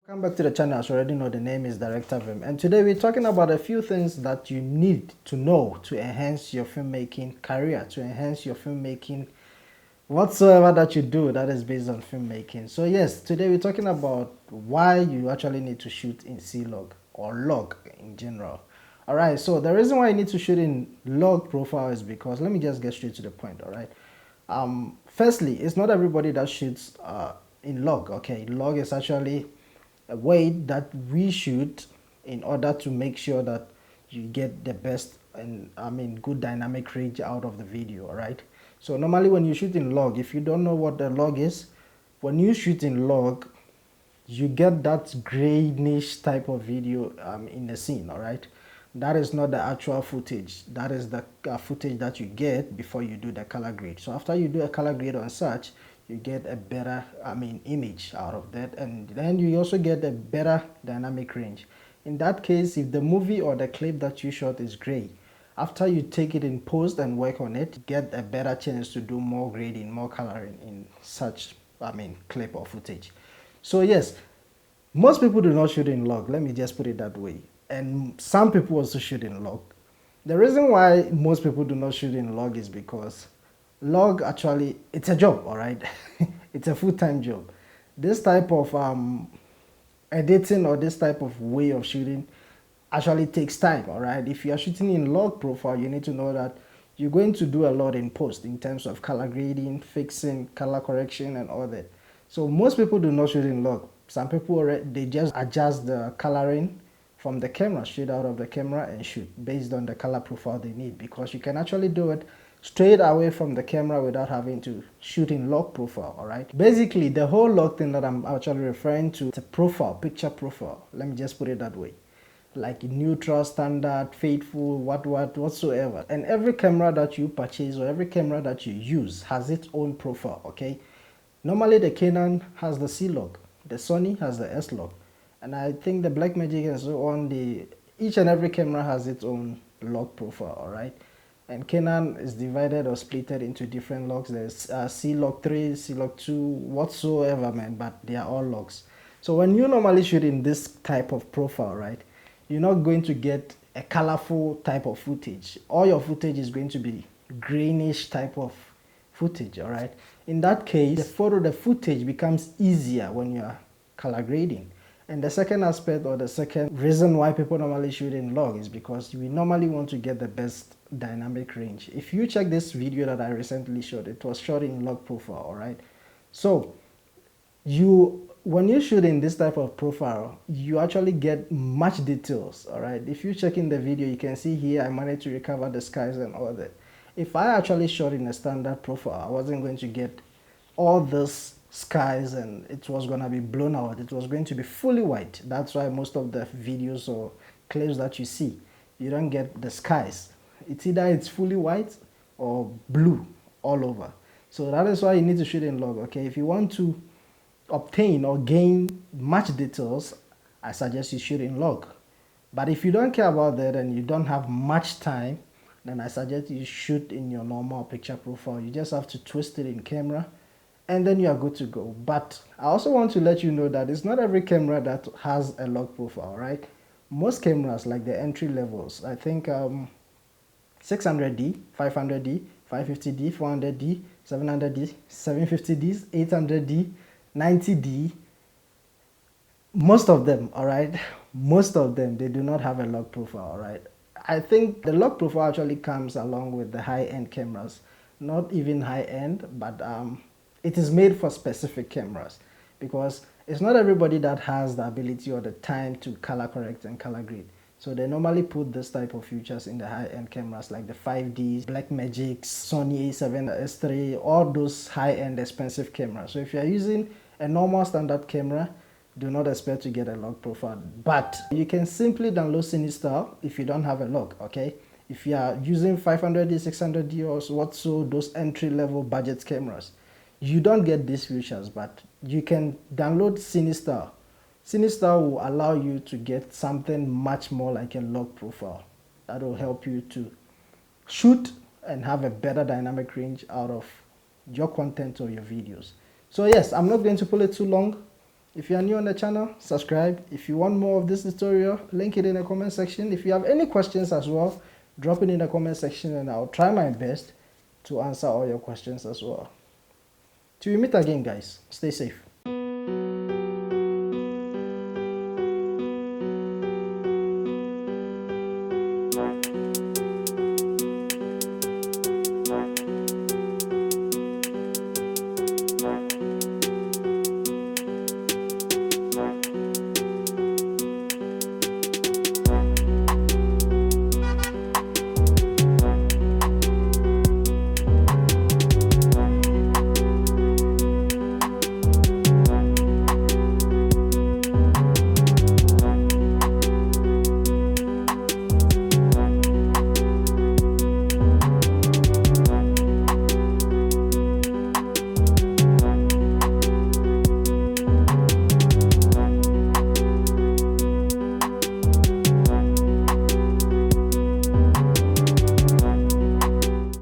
Welcome back to the channel. As you already know, the name is Director Vim, and today we're talking about a few things that you need to know to enhance your filmmaking career, to enhance your filmmaking whatsoever that you do that is based on filmmaking. So yes, today we're talking about why you actually need to shoot in C-Log or log in general. All right, so the reason why you need to shoot in log profile is because, let me just get straight to the point. All right, firstly, it's not everybody that shoots in log. Okay, log is actually a way that we shoot in order to make sure that you get the best and good dynamic range out of the video. All right, so normally when you shoot in log, if you don't know what the log is, when you shoot in log, you get that greenish type of video in the scene. All right, that is not the actual footage. That is the footage that you get before you do the color grade. So after you do a color grade on such, you get a better image out of that, and then you also get a better dynamic range. In that case, if the movie or the clip that you shot is gray, after you take it in post and work on it, get a better chance to do more grading, more coloring in such clip or footage. So yes, most people do not shoot in log. Let me just put it that way. And some people also shoot in log. The reason why most people do not shoot in log is because log actually, it's a job, all right? It's a full-time job. This type of editing or this type of way of shooting actually takes time. All right, if you are shooting in log profile, you need to know that you're going to do a lot in post in terms of color grading, fixing, color correction, and all that. So most people do not shoot in log. Some people already, they just adjust the coloring from the camera, straight out of the camera, and shoot based on the color profile they need, because you can actually do it straight away from the camera without having to shoot in log profile. All right, basically the whole log thing that I'm actually referring to is a profile, picture profile. Let me just put it that way, like neutral, standard, faithful, whatsoever. And every camera that you purchase or every camera that you use has its own profile. Okay, normally the Canon has the C log, the Sony has the S log, and I think the Blackmagic and so on, each and every camera has its own log profile. All right, and Canon is divided or splitted into different logs. There's C log 3, C log 2, whatsoever, man, but they are all logs. So when you normally shoot in this type of profile, right, you're not going to get a colorful type of footage. All your footage is going to be greenish type of footage. All right, in that case, the footage becomes easier when you're color grading. And the second aspect, or the second reason why people normally shoot in log, is because we normally want to get the best dynamic range. If you check this video that I recently shot, it was shot in log profile. All right, so when you shoot in this type of profile, you actually get much details. All right, if you check in the video, you can see here I managed to recover the skies and all that. If I actually shot in a standard profile, I wasn't going to get all this skies and it was going to be blown out. It was going to be fully white. That's why most of the videos or clips that you see, you don't get the skies. It's either it's fully white or blue all over. So that is why you need to shoot in log. Okay, if you want to obtain or gain much details, I suggest you shoot in log. But if you don't care about that and you don't have much time, then I suggest you shoot in your normal picture profile. You just have to twist it in camera and then you are good to go. But I also want to let you know that it's not every camera that has a log profile, right? Most cameras, like the entry levels, I think 600D, 500D, 550D, 400D, 700D, 750D, 800D, 90D, most of them, all right, most of them, they do not have a log profile. All right, I think the log profile actually comes along with the high-end cameras, not even high-end, but it is made for specific cameras, because it's not everybody that has the ability or the time to color correct and color grade. So they normally put this type of features in the high-end cameras like the 5Ds, Blackmagic, Sony A7S3, all those high-end expensive cameras. So if you're using a normal standard camera, do not expect to get a log profile. But you can simply download CineStar if you don't have a log. Okay, if you are using 500D, 600D, or whatso, those entry-level budget cameras, you don't get these features, but you can download CineStar. CineStar will allow you to get something much more like a log profile that will help you to shoot and have a better dynamic range out of your content or your videos. So yes, I'm not going to pull it too long. If you are new on the channel, subscribe. If you want more of this tutorial, link it in the comment section. If you have any questions as well, drop it in the comment section and I'll try my best to answer all your questions as well. Till we meet again, guys, stay safe.